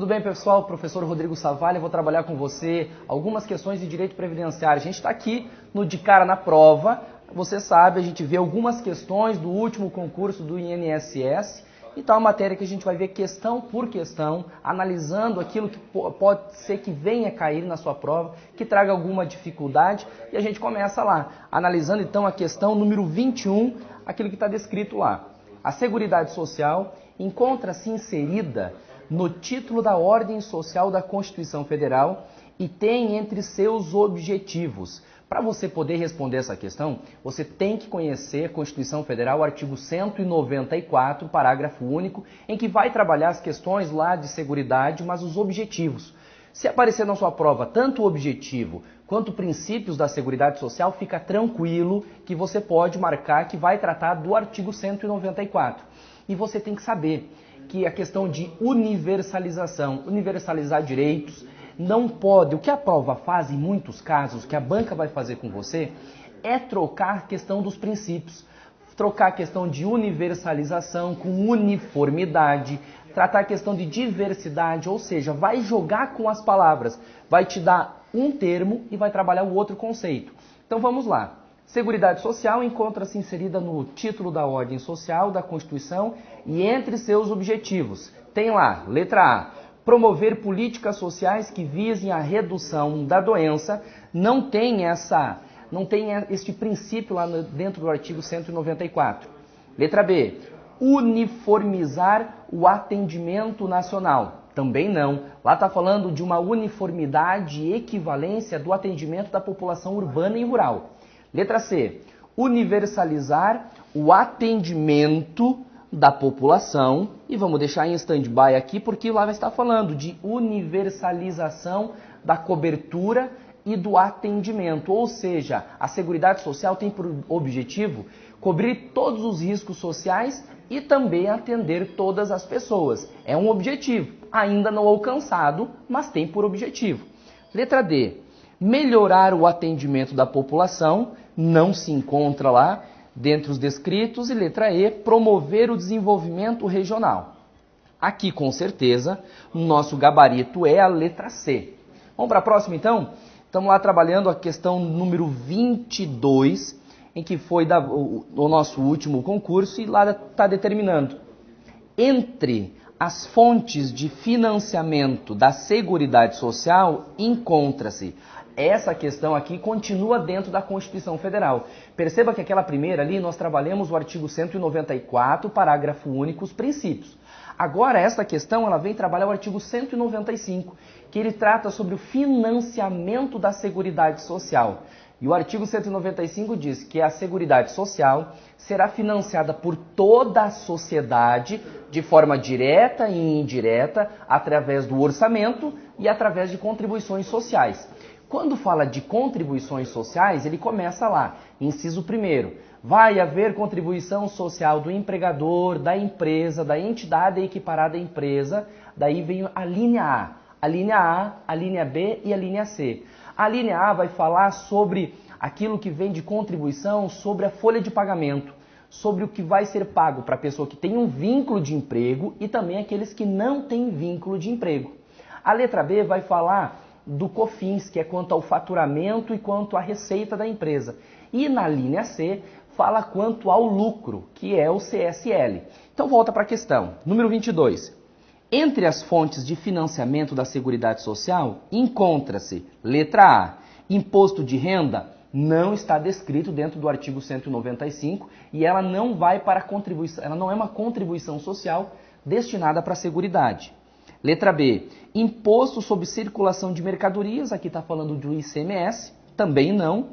Tudo bem, pessoal? Professor Rodrigo Savalli, eu vou trabalhar com você algumas questões de direito previdenciário. A gente está aqui no De Cara na Prova. Você sabe, a gente vê algumas questões do último concurso do INSS. Então, é uma matéria que a gente vai ver questão por questão, analisando aquilo que pode ser que venha cair na sua prova, que traga alguma dificuldade. E a gente começa lá, analisando então a questão número 21, aquilo que está descrito lá. A Seguridade Social encontra-se inserida no título da Ordem Social da Constituição Federal e tem entre seus objetivos. Para você poder responder essa questão, você tem que conhecer a Constituição Federal, artigo 194, parágrafo único, em que vai trabalhar as questões lá de seguridade, mas os objetivos. Se aparecer na sua prova tanto o objetivo quanto princípios da Seguridade Social, fica tranquilo que você pode marcar que vai tratar do artigo 194. E você tem que saber que a questão de universalização, universalizar direitos, não pode. O que a prova faz em muitos casos, que a banca vai fazer com você, é trocar a questão dos princípios. Trocar a questão de universalização com uniformidade, tratar a questão de diversidade, ou seja, vai jogar com as palavras, vai te dar um termo e vai trabalhar o outro conceito. Então vamos lá. Seguridade Social encontra-se inserida no título da Ordem Social da Constituição e entre seus objetivos. Tem lá, letra A, promover políticas sociais que visem a redução da doença. Não tem este princípio lá dentro do artigo 194. Letra B, uniformizar o atendimento nacional. Também não. Lá está falando de uma uniformidade e equivalência do atendimento da população urbana e rural. Letra C, universalizar o atendimento da população, e vamos deixar em stand-by aqui porque lá vai estar falando de universalização da cobertura e do atendimento, ou seja, a Seguridade Social tem por objetivo cobrir todos os riscos sociais e também atender todas as pessoas. É um objetivo, ainda não alcançado, mas tem por objetivo. Letra D, melhorar o atendimento da população, não se encontra lá dentre os descritos. E letra E, promover o desenvolvimento regional. Aqui, com certeza, o nosso gabarito é a letra C. Vamos para a próxima, então? Estamos lá trabalhando a questão número 22, em que foi o nosso último concurso, e lá está determinando. Entre as fontes de financiamento da Seguridade Social encontra-se. Essa questão aqui continua dentro da Constituição Federal. Perceba que aquela primeira ali nós trabalhamos o artigo 194, parágrafo único, os princípios. Agora essa questão ela vem trabalhar o artigo 195, que ele trata sobre o financiamento da Seguridade Social. E o artigo 195 diz que a Seguridade Social será financiada por toda a sociedade de forma direta e indireta, através do orçamento e através de contribuições sociais. Quando fala de contribuições sociais, ele começa lá, inciso 1º. Vai haver contribuição social do empregador, da empresa, da entidade equiparada à empresa. Daí vem a linha A. A linha A, a linha B e a linha C. A linha A vai falar sobre aquilo que vem de contribuição, sobre a folha de pagamento, sobre o que vai ser pago para a pessoa que tem um vínculo de emprego e também aqueles que não têm vínculo de emprego. A letra B vai falar do COFINS, que é quanto ao faturamento e quanto à receita da empresa. E na linha C, fala quanto ao lucro, que é o CSL. Então volta para a questão. Número 22. Entre as fontes de financiamento da Seguridade Social, encontra-se, letra A, imposto de renda, não está descrito dentro do artigo 195 e ela não vai para contribuição, ela não é uma contribuição social destinada para a Seguridade. Letra B, imposto sobre circulação de mercadorias, aqui está falando do ICMS, também não.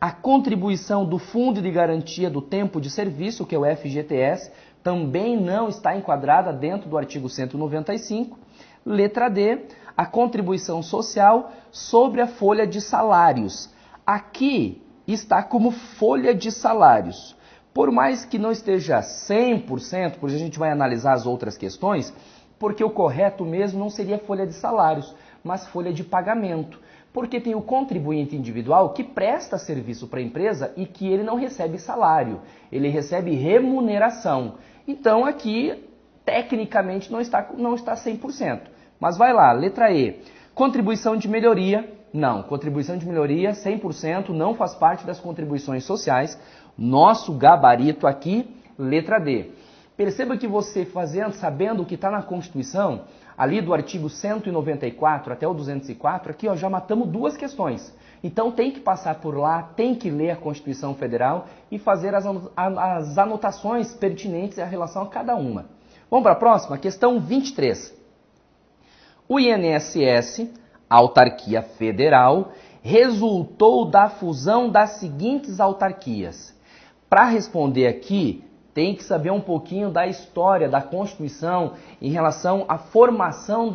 A contribuição do Fundo de Garantia do Tempo de Serviço, que é o FGTS, também não está enquadrada dentro do artigo 195. Letra D, a contribuição social sobre a folha de salários. Aqui está como folha de salários. Por mais que não esteja 100%, porque a gente vai analisar as outras questões, porque o correto mesmo não seria folha de salários, mas folha de pagamento. Porque tem o contribuinte individual que presta serviço para a empresa e que ele não recebe salário, ele recebe remuneração. Então aqui, tecnicamente, não está 100%. Mas vai lá, letra E. Contribuição de melhoria. Não, contribuição de melhoria 100% não faz parte das contribuições sociais. Nosso gabarito aqui, letra D. Perceba que você sabendo o que está na Constituição, ali do artigo 194 até o 204, aqui ó, já matamos duas questões. Então tem que passar por lá, tem que ler a Constituição Federal e fazer as anotações pertinentes em relação a cada uma. Vamos para a próxima, questão 23. O INSS, autarquia federal, resultou da fusão das seguintes autarquias. Para responder aqui, tem que saber um pouquinho da história da Constituição em relação à formação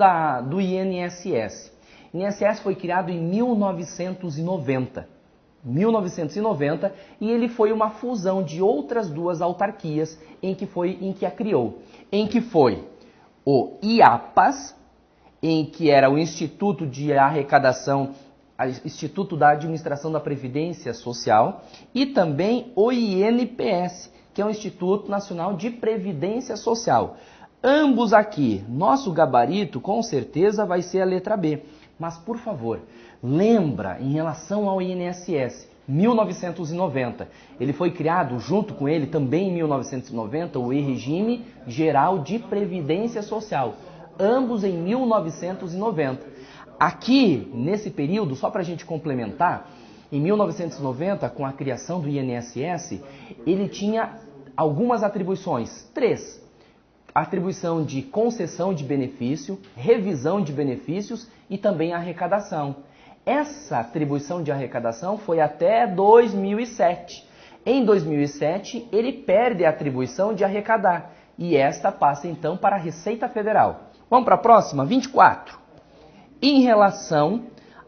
do INSS. O INSS foi criado em 1990. E ele foi uma fusão de outras duas autarquias em que a criou. Em que foi o IAPAS, em que era o Instituto de Arrecadação, Instituto da Administração da Previdência Social, e também o INPS, que é o Instituto Nacional de Previdência Social. Ambos aqui, nosso gabarito com certeza vai ser a letra B. Mas, por favor, lembra em relação ao INSS, 1990. Ele foi criado, junto com ele, também em 1990, o Regime Geral de Previdência Social. Ambos em 1990. Aqui, nesse período, só para a gente complementar, em 1990, com a criação do INSS, ele tinha algumas atribuições. 3. Atribuição de concessão de benefício, revisão de benefícios e também arrecadação. Essa atribuição de arrecadação foi até 2007. Em 2007, ele perde a atribuição de arrecadar e esta passa então para a Receita Federal. Vamos para a próxima, 24. Em relação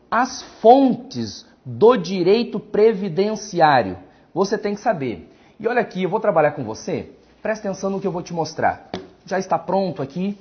às fontes do direito previdenciário, você tem que saber. E olha aqui, eu vou trabalhar com você, presta atenção no que eu vou te mostrar. Já está pronto aqui,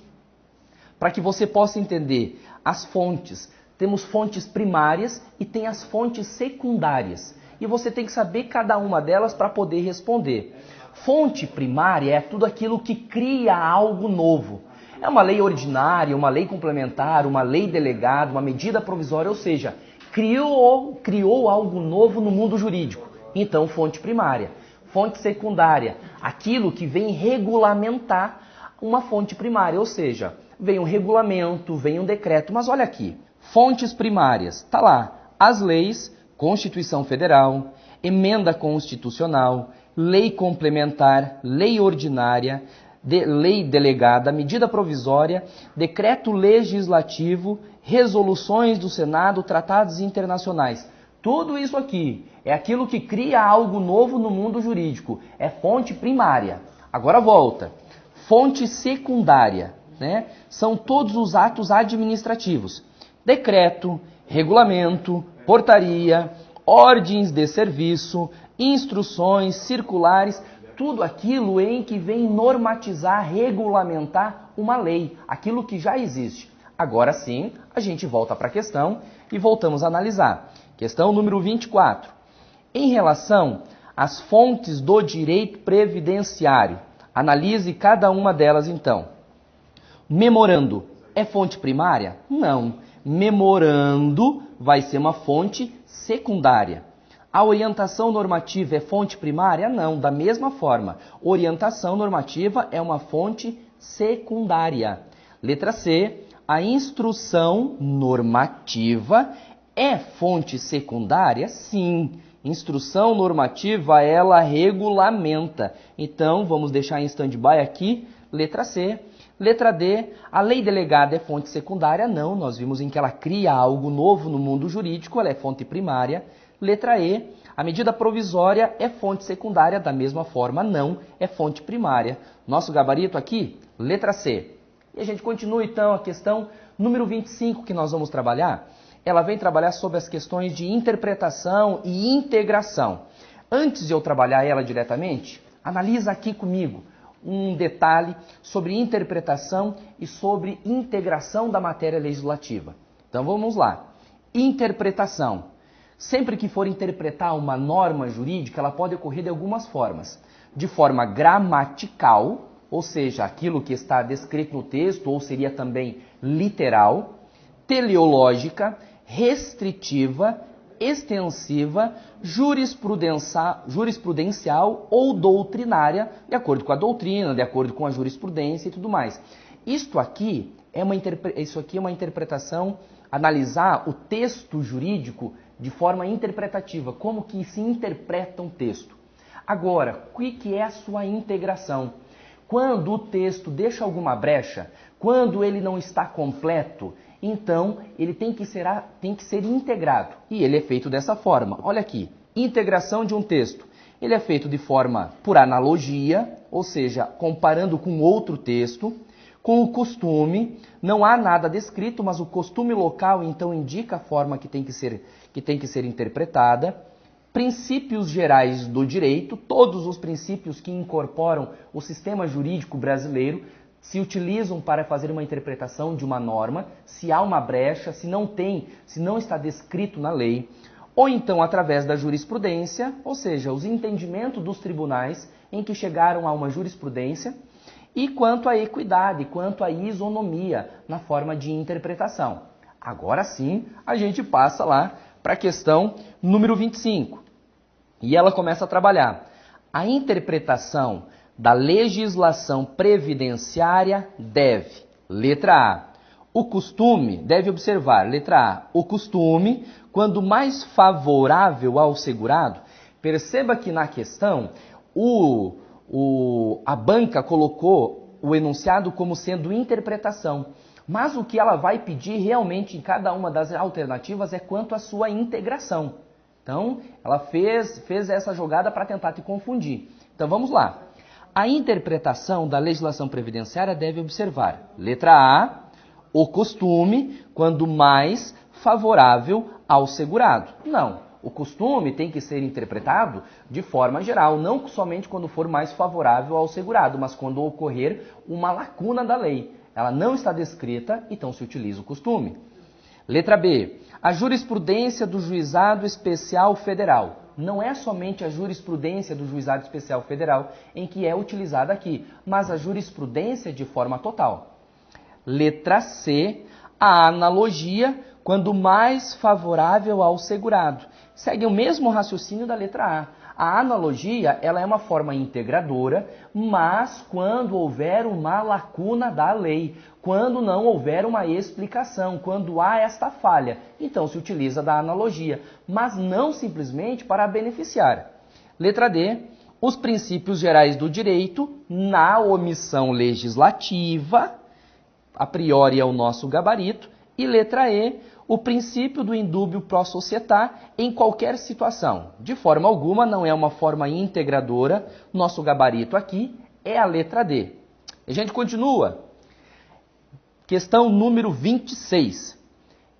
para que você possa entender as fontes. Temos fontes primárias e tem as fontes secundárias. E você tem que saber cada uma delas para poder responder. Fonte primária é tudo aquilo que cria algo novo. É uma lei ordinária, uma lei complementar, uma lei delegada, uma medida provisória, ou seja, criou algo novo no mundo jurídico. Então, fonte primária. Fonte secundária, aquilo que vem regulamentar uma fonte primária, ou seja, vem um regulamento, vem um decreto. Mas olha aqui, fontes primárias, está lá, as leis, Constituição Federal, emenda constitucional, lei complementar, lei ordinária, lei delegada, medida provisória, decreto legislativo, resoluções do Senado, tratados internacionais. Tudo isso aqui é aquilo que cria algo novo no mundo jurídico. É fonte primária. Agora volta. Fonte secundária, né? São todos os atos administrativos. Decreto, regulamento, portaria, ordens de serviço, instruções, circulares, tudo aquilo em que vem normatizar, regulamentar uma lei, aquilo que já existe. Agora sim, a gente volta para a questão e voltamos a analisar. Questão número 24. Em relação às fontes do direito previdenciário, analise cada uma delas então. Memorando é fonte primária? Não. Memorando vai ser uma fonte secundária. A orientação normativa é fonte primária? Não, da mesma forma. Orientação normativa é uma fonte secundária. Letra C, a instrução normativa é fonte secundária? Sim. Instrução normativa, ela regulamenta. Então, vamos deixar em stand-by aqui, letra C. Letra D, a lei delegada é fonte secundária? Não, nós vimos em que ela cria algo novo no mundo jurídico, ela é fonte primária. Letra E, a medida provisória é fonte secundária, da mesma forma, não, é fonte primária. Nosso gabarito aqui, letra C. E a gente continua então a questão número 25 que nós vamos trabalhar. Ela vem trabalhar sobre as questões de interpretação e integração. Antes de eu trabalhar ela diretamente, analisa aqui comigo um detalhe sobre interpretação e sobre integração da matéria legislativa. Então vamos lá. Interpretação. Sempre que for interpretar uma norma jurídica, ela pode ocorrer de algumas formas. De forma gramatical, ou seja, aquilo que está descrito no texto, ou seria também literal, teleológica, restritiva, extensiva, jurisprudencial ou doutrinária, de acordo com a doutrina, de acordo com a jurisprudência e tudo mais. Isso aqui é uma interpretação, analisar o texto jurídico de forma interpretativa, como que se interpreta um texto. Agora, o que é a sua integração? Quando o texto deixa alguma brecha, quando ele não está completo, então ele tem que ser integrado. E ele é feito dessa forma. Olha aqui, integração de um texto. Ele é feito de forma por analogia, ou seja, comparando com outro texto, com o costume. Não há nada descrito, mas o costume local então indica a forma que tem que ser interpretada. Princípios gerais do direito, todos os princípios que incorporam o sistema jurídico brasileiro se utilizam para fazer uma interpretação de uma norma, se há uma brecha, se não está descrito na lei, ou então através da jurisprudência, ou seja, os entendimentos dos tribunais em que chegaram a uma jurisprudência, e quanto à equidade, quanto à isonomia na forma de interpretação. Agora sim, a gente passa lá para a questão número 25. E ela começa a trabalhar. A interpretação da legislação previdenciária deve, letra A, o costume, deve observar, letra A, o costume, quando mais favorável ao segurado. Perceba que na questão, a banca colocou o enunciado como sendo interpretação. Mas o que ela vai pedir realmente em cada uma das alternativas é quanto à sua integração. Então, ela fez essa jogada para tentar te confundir. Então, vamos lá. A interpretação da legislação previdenciária deve observar, letra A, o costume, quando mais favorável ao segurado. Não, o costume tem que ser interpretado de forma geral, não somente quando for mais favorável ao segurado, mas quando ocorrer uma lacuna da lei. Ela não está descrita, então se utiliza o costume. Letra B. A jurisprudência do Juizado Especial Federal. Não é somente a jurisprudência do Juizado Especial Federal em que é utilizada aqui, mas a jurisprudência de forma total. Letra C. A analogia, quando mais favorável ao segurado. Segue o mesmo raciocínio da letra A. A analogia, ela é uma forma integradora, mas quando houver uma lacuna da lei, quando não houver uma explicação, quando há esta falha, então se utiliza da analogia, mas não simplesmente para beneficiar. Letra D, os princípios gerais do direito na omissão legislativa, a priori é o nosso gabarito, e letra E, o princípio do indúbio pro società em qualquer situação. De forma alguma, não é uma forma integradora. Nosso gabarito aqui é a letra D. A gente continua. Questão número 26.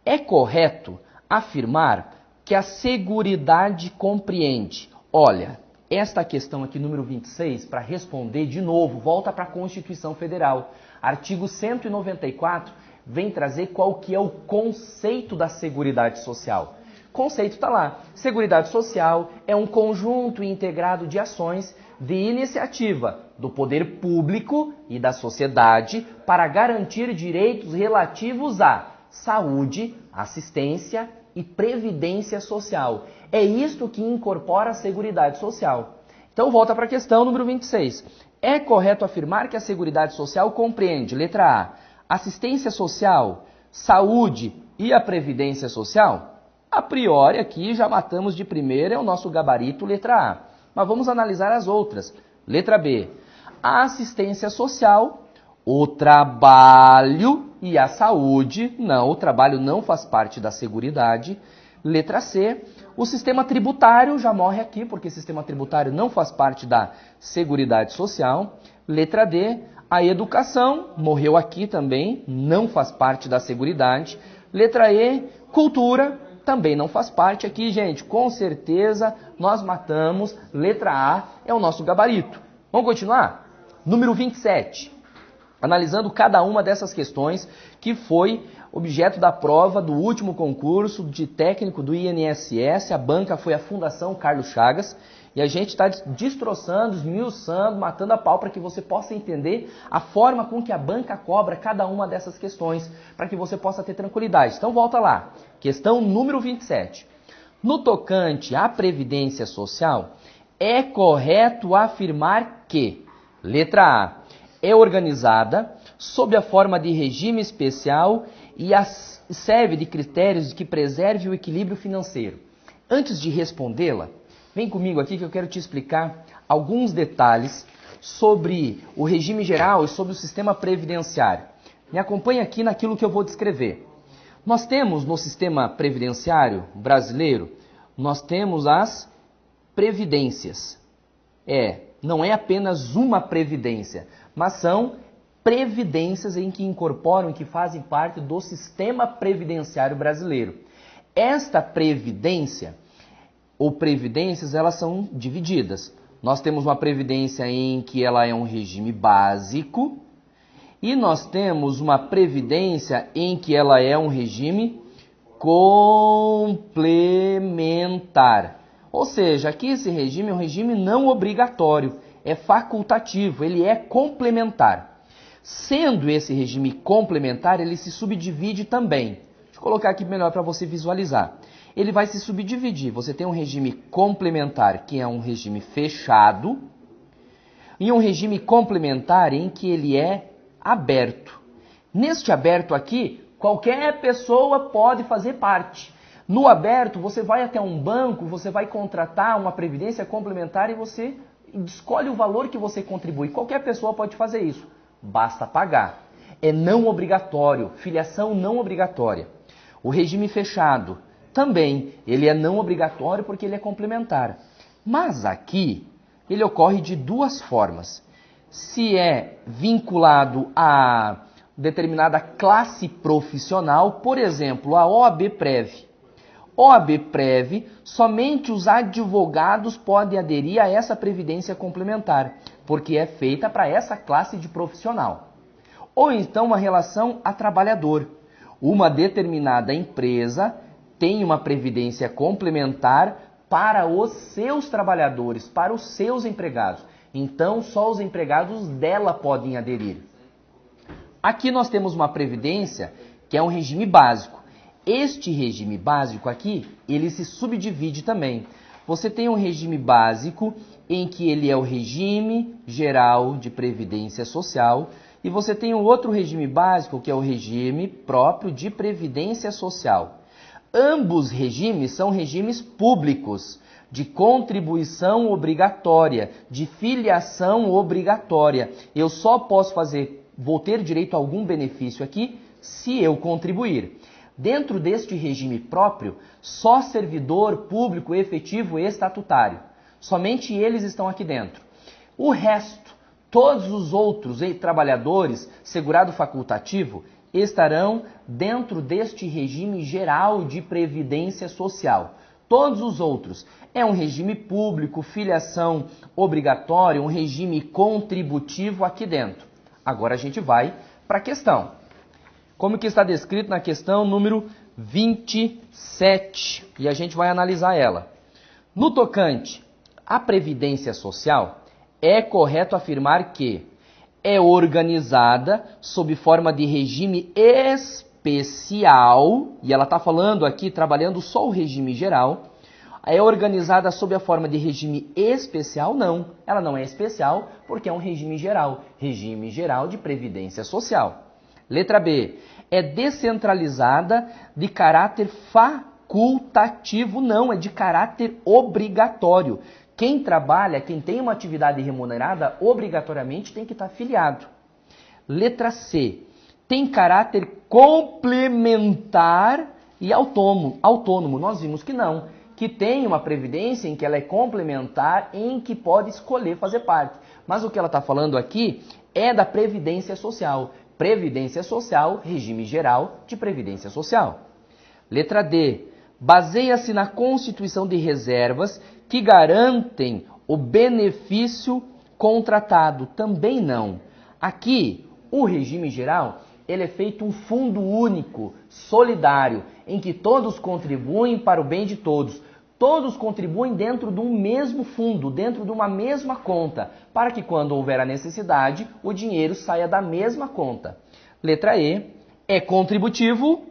É correto afirmar que a Seguridade compreende? Olha, esta questão aqui, número 26, para responder de novo, volta para a Constituição Federal. Artigo 194 vem trazer qual que é o conceito da Seguridade Social. Conceito está lá. Seguridade Social é um conjunto integrado de ações de iniciativa do poder público e da sociedade para garantir direitos relativos à saúde, assistência e previdência social. É isto que incorpora a Seguridade Social. Então volta para a questão número 26. É correto afirmar que a Seguridade Social compreende, letra A, assistência social, saúde e a previdência social? A priori aqui já matamos de primeira, é o nosso gabarito, letra A. Mas vamos analisar as outras. Letra B, a assistência social, o trabalho e a saúde. Não, o trabalho não faz parte da Seguridade. Letra C, o sistema tributário já morre aqui, porque o sistema tributário não faz parte da Seguridade Social. Letra D, a educação morreu aqui também, não faz parte da Seguridade. Letra E, cultura, também não faz parte aqui, gente. Com certeza nós matamos. Letra A é o nosso gabarito. Vamos continuar? Número 27. Analisando cada uma dessas questões que foi objeto da prova do último concurso de técnico do INSS. A banca foi a Fundação Carlos Chagas e a gente está destroçando, esmiuçando, matando a pau para que você possa entender a forma com que a banca cobra cada uma dessas questões, para que você possa ter tranquilidade. Então volta lá, questão número 27. No tocante à Previdência Social, é correto afirmar que, letra A, é organizada sob a forma de regime especial e serve de critérios que preserve o equilíbrio financeiro. Antes de respondê-la, vem comigo aqui que eu quero te explicar alguns detalhes sobre o regime geral e sobre o sistema previdenciário. Me acompanhe aqui naquilo que eu vou descrever. Nós temos no sistema previdenciário brasileiro, nós temos as previdências. Não é apenas uma previdência, mas são previdências em que incorporam, que fazem parte do sistema previdenciário brasileiro. Esta previdência ou previdências, elas são divididas. Nós temos uma previdência em que ela é um regime básico e nós temos uma previdência em que ela é um regime complementar. Ou seja, aqui esse regime é um regime não obrigatório, é facultativo, ele é complementar. Sendo esse regime complementar, ele se subdivide também. Deixa eu colocar aqui melhor para você visualizar. Ele vai se subdividir. Você tem um regime complementar, que é um regime fechado, e um regime complementar em que ele é aberto. Neste aberto aqui, qualquer pessoa pode fazer parte. No aberto, você vai até um banco, você vai contratar uma previdência complementar e você escolhe o valor que você contribui. Qualquer pessoa pode fazer isso. Basta pagar. É não obrigatório, filiação não obrigatória. O regime fechado também, ele é não obrigatório porque ele é complementar. Mas aqui, ele ocorre de duas formas. Se é vinculado a determinada classe profissional, por exemplo, a OAB-Prev. OAB-Prev, somente os advogados podem aderir a essa previdência complementar, porque é feita para essa classe de profissional. Ou então uma relação a trabalhador. Uma determinada empresa tem uma previdência complementar para os seus trabalhadores, para os seus empregados. Então, só os empregados dela podem aderir. Aqui nós temos uma previdência que é um regime básico. Este regime básico aqui, ele se subdivide também. Você tem um regime básico em que ele é o regime geral de previdência social e você tem um outro regime básico que é o regime próprio de previdência social. Ambos regimes são regimes públicos, de contribuição obrigatória, de filiação obrigatória. Eu só posso vou ter direito a algum benefício aqui se eu contribuir. Dentro deste regime próprio, só servidor público efetivo e estatutário. Somente eles estão aqui dentro. O resto, todos os outros trabalhadores, segurado facultativo, estarão dentro deste regime geral de previdência social. Todos os outros é um regime público, filiação obrigatória, um regime contributivo aqui dentro. Agora a gente vai para a questão. Como que está descrito na questão número 27. E a gente vai analisar ela. No tocante à Previdência Social, é correto afirmar que é organizada sob forma de regime especial, e ela está falando aqui, trabalhando só o regime geral. É organizada sob a forma de regime especial? Não, ela não é especial porque é um regime geral de Previdência Social. Letra B, é descentralizada de caráter facultativo? Não, é de caráter obrigatório. Quem trabalha, quem tem uma atividade remunerada, obrigatoriamente tem que estar filiado. Letra C, tem caráter complementar e autônomo. Nós vimos que não, que tem uma previdência em que ela é complementar, em que pode escolher fazer parte. Mas o que ela está falando aqui é da Previdência Social. Previdência Social, regime geral de Previdência Social. Letra D, baseia-se na constituição de reservas que garantem o benefício contratado? Também não. Aqui, o regime geral, ele é feito um fundo único, solidário, em que todos contribuem para o bem de todos. Todos contribuem dentro de um mesmo fundo, dentro de uma mesma conta, para que quando houver a necessidade, o dinheiro saia da mesma conta. Letra E, é contributivo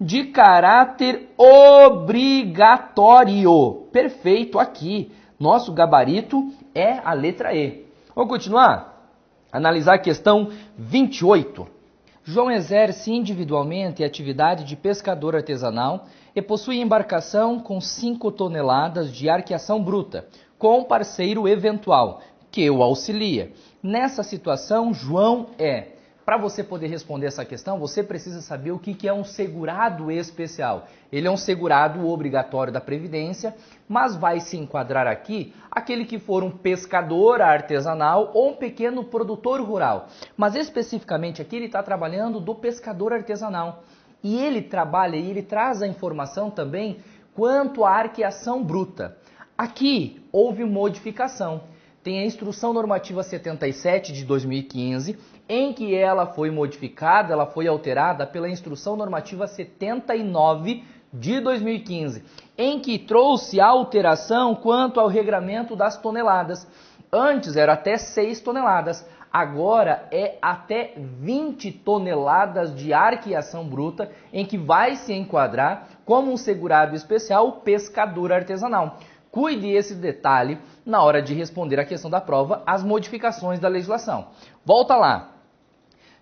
de caráter obrigatório. Perfeito, aqui. Nosso gabarito é a letra E. Vamos continuar? Analisar a questão 28. João exerce individualmente a atividade de pescador artesanal e possui embarcação com 5 toneladas de arqueação bruta, com parceiro eventual, que o auxilia. Nessa situação, João é... Para você poder responder essa questão, você precisa saber o que é um segurado especial. Ele é um segurado obrigatório da Previdência, mas vai se enquadrar aqui aquele que for um pescador artesanal ou um pequeno produtor rural. Mas especificamente aqui ele está trabalhando do pescador artesanal. E ele trabalha e ele traz a informação também quanto à arqueação bruta. Aqui houve modificação. Tem a Instrução Normativa 77 de 2015, em que ela foi modificada, ela foi alterada pela Instrução Normativa 79 de 2015, em que trouxe a alteração quanto ao regramento das toneladas. Antes era até 6 toneladas, agora é até 20 toneladas de arqueação bruta, em que vai se enquadrar como um segurado especial o pescador artesanal. Cuide esse detalhe na hora de responder a questão da prova, as modificações da legislação. Volta lá.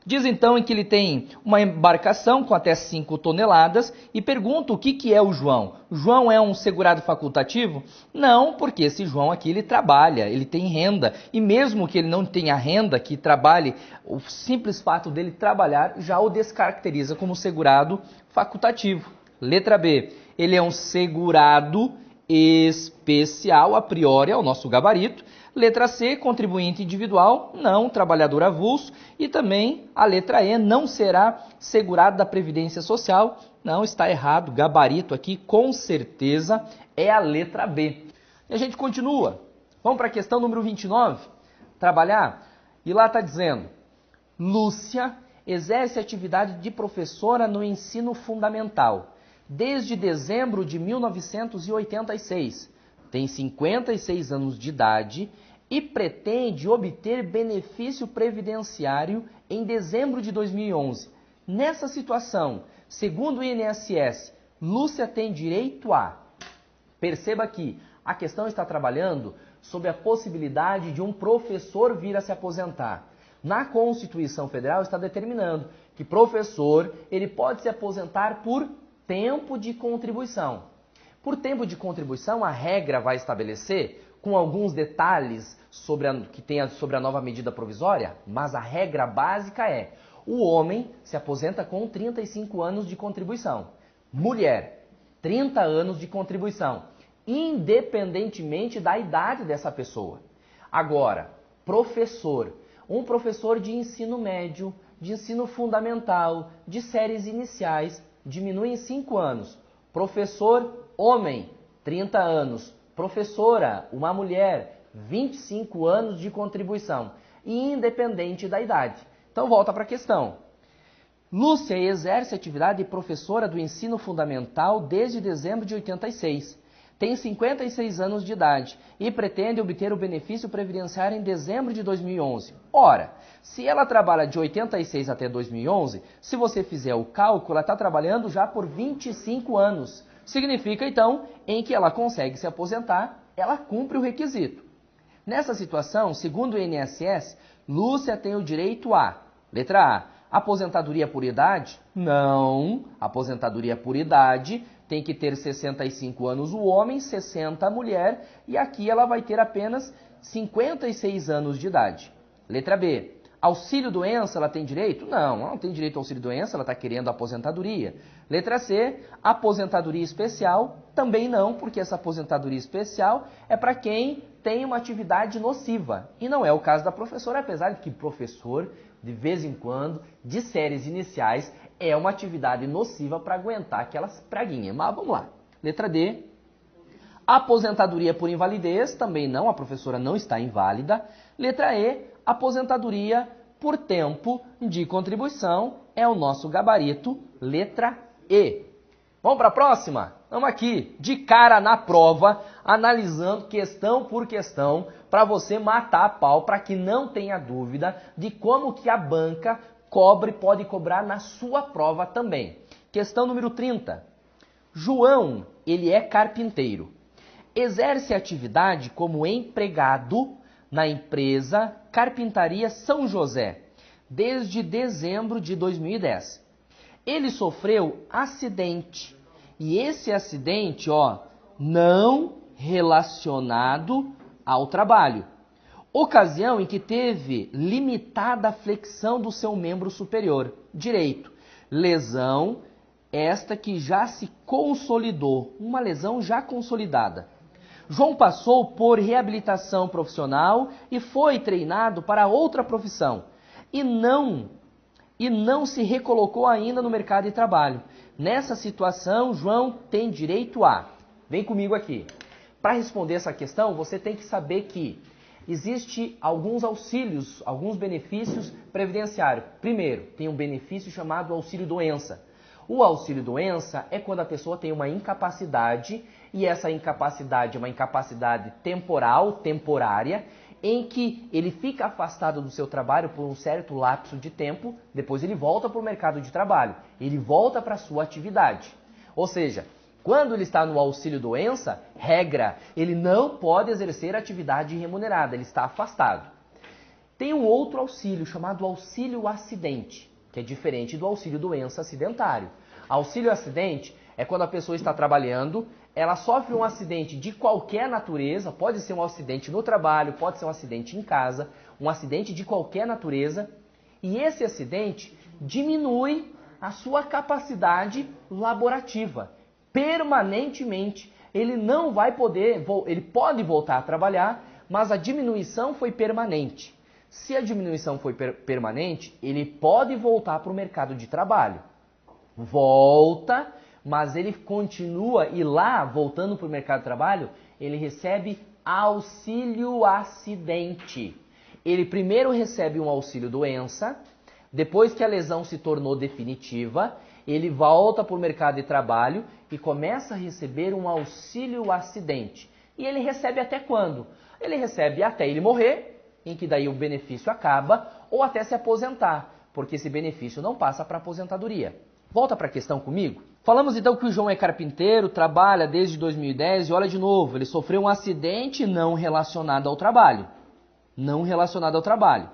Diz então em que ele tem uma embarcação com até 5 toneladas e pergunta o que é o João. O João é um segurado facultativo? Não, porque esse João aqui ele trabalha, ele tem renda. E mesmo que ele não tenha renda, que trabalhe, o simples fato dele trabalhar já o descaracteriza como segurado facultativo. Letra B, ele é um segurado especial, a priori é o nosso gabarito. Letra C, contribuinte individual, não, trabalhador avulso. E também a letra E, não será segurado da Previdência Social. Não, está errado, gabarito aqui com certeza é a letra B. E a gente continua. Vamos para a questão número 29, trabalhar. E lá está dizendo, Lúcia exerce atividade de professora no ensino fundamental desde dezembro de 1986, tem 56 anos de idade e pretende obter benefício previdenciário em dezembro de 2011. Nessa situação, segundo o INSS, Lúcia tem direito a... Perceba que a questão está trabalhando sobre a possibilidade de um professor vir a se aposentar. Na Constituição Federal está determinando que professor ele pode se aposentar por tempo de contribuição. Por tempo de contribuição, a regra vai estabelecer, com alguns detalhes sobre a nova medida provisória, mas a regra básica é, o homem se aposenta com 35 anos de contribuição. Mulher, 30 anos de contribuição, independentemente da idade dessa pessoa. Agora, professor, um professor de ensino médio, de ensino fundamental, de séries iniciais, diminui em 5 anos. Professor, homem, 30 anos. Professora, uma mulher, 25 anos de contribuição, independente da idade. Então, volta para a questão. Lúcia exerce atividade de professora do ensino fundamental desde dezembro de 86. Tem 56 anos de idade e pretende obter o benefício previdenciário em dezembro de 2011. Ora, se ela trabalha de 86 até 2011, se você fizer o cálculo, ela está trabalhando já por 25 anos. Significa, então, em que ela consegue se aposentar, ela cumpre o requisito. Nessa situação, segundo o INSS, Lúcia tem o direito a, letra A, aposentadoria por idade? Não, aposentadoria por idade tem que ter 65 anos o homem, 60 a mulher, e aqui ela vai ter apenas 56 anos de idade. Letra B, auxílio-doença ela tem direito? Não, ela não tem direito ao auxílio-doença, ela está querendo aposentadoria. Letra C, aposentadoria especial? Também não, porque essa aposentadoria especial é para quem tem uma atividade nociva. E não é o caso da professora, apesar de que professor, de vez em quando, de séries iniciais, é uma atividade nociva para aguentar aquelas praguinhas. Mas vamos lá. Letra D. Aposentadoria por invalidez, também não, a professora não está inválida. Letra E, aposentadoria por tempo de contribuição é o nosso gabarito, letra E. Vamos para a próxima? Vamos aqui, de cara na prova, analisando questão por questão, para você matar a pau, para que não tenha dúvida de como que a banca pode cobrar na sua prova também. Questão número 30. João, ele é carpinteiro. Exerce atividade como empregado na empresa Carpintaria São José, desde dezembro de 2010. Ele sofreu acidente, e esse acidente, não relacionado ao trabalho. Ocasião em que teve limitada flexão do seu membro superior direito. Lesão esta que já se consolidou, uma lesão já consolidada. João passou por reabilitação profissional e foi treinado para outra profissão e não se recolocou ainda no mercado de trabalho. Nessa situação, João tem direito a... Vem comigo aqui. Para responder essa questão, você tem que saber que existe alguns auxílios, alguns benefícios previdenciários. Primeiro, tem um benefício chamado auxílio-doença. O auxílio-doença é quando a pessoa tem uma incapacidade, e essa incapacidade é uma incapacidade temporal, temporária, em que ele fica afastado do seu trabalho por um certo lapso de tempo, depois ele volta para o mercado de trabalho, ele volta para a sua atividade. Ou seja, quando ele está no auxílio-doença, regra, ele não pode exercer atividade remunerada, ele está afastado. Tem um outro auxílio chamado auxílio-acidente, que é diferente do auxílio-doença acidentário. Auxílio-acidente é quando a pessoa está trabalhando, ela sofre um acidente de qualquer natureza, pode ser um acidente no trabalho, pode ser um acidente em casa, um acidente de qualquer natureza, e esse acidente diminui a sua capacidade laborativa. Permanentemente, ele não vai poder, ele pode voltar a trabalhar, mas a diminuição foi permanente. Se a diminuição foi permanente, ele pode voltar para o mercado de trabalho. Volta, mas ele continua, e lá, voltando para o mercado de trabalho, ele recebe auxílio-acidente. Ele primeiro recebe um auxílio-doença, depois que a lesão se tornou definitiva, ele volta para o mercado de trabalho e começa a receber um auxílio-acidente. E ele recebe até quando? Ele recebe até ele morrer, em que daí o benefício acaba, ou até se aposentar, porque esse benefício não passa para aposentadoria. Volta para a questão comigo? Falamos então que o João é carpinteiro, trabalha desde 2010 e olha de novo, ele sofreu um acidente não relacionado ao trabalho. Não relacionado ao trabalho.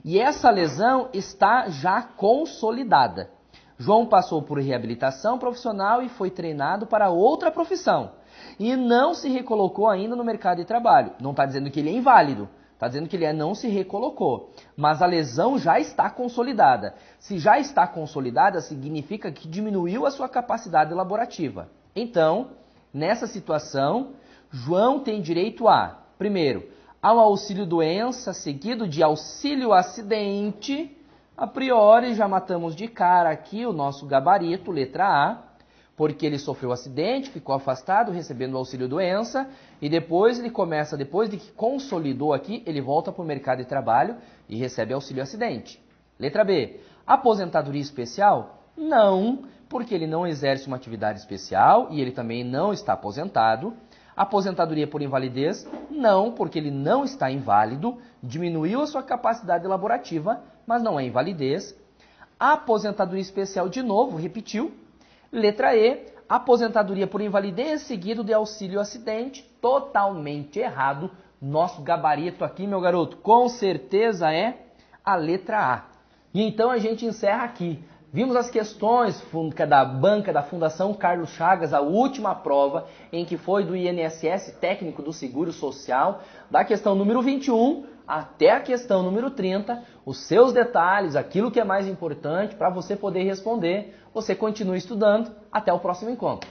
E essa lesão está já consolidada. João passou por reabilitação profissional e foi treinado para outra profissão. E não se recolocou ainda no mercado de trabalho. Não está dizendo que ele é inválido. Está dizendo que ele não se recolocou, mas a lesão já está consolidada. Se já está consolidada, significa que diminuiu a sua capacidade laborativa. Então, nessa situação, João tem direito a, primeiro, ao auxílio-doença, seguido de auxílio-acidente. A priori, já matamos de cara aqui o nosso gabarito, letra A, porque ele sofreu acidente, ficou afastado, recebendo o auxílio-doença, e depois ele começa, depois de que consolidou aqui, ele volta para o mercado de trabalho e recebe auxílio-acidente. Letra B, aposentadoria especial? Não, porque ele não exerce uma atividade especial e ele também não está aposentado. Aposentadoria por invalidez? Não, porque ele não está inválido, diminuiu a sua capacidade laborativa, mas não é invalidez. Aposentadoria especial, de novo, repetiu. Letra E, aposentadoria por invalidez seguido de auxílio-acidente, totalmente errado. Nosso gabarito aqui, meu garoto, com certeza é a letra A. E então a gente encerra aqui. Vimos as questões da banca da Fundação Carlos Chagas, a última prova em que foi do INSS técnico do Seguro Social, da questão número 21 até a questão número 30, os seus detalhes, aquilo que é mais importante para você poder responder. Você continua estudando. Até o próximo encontro.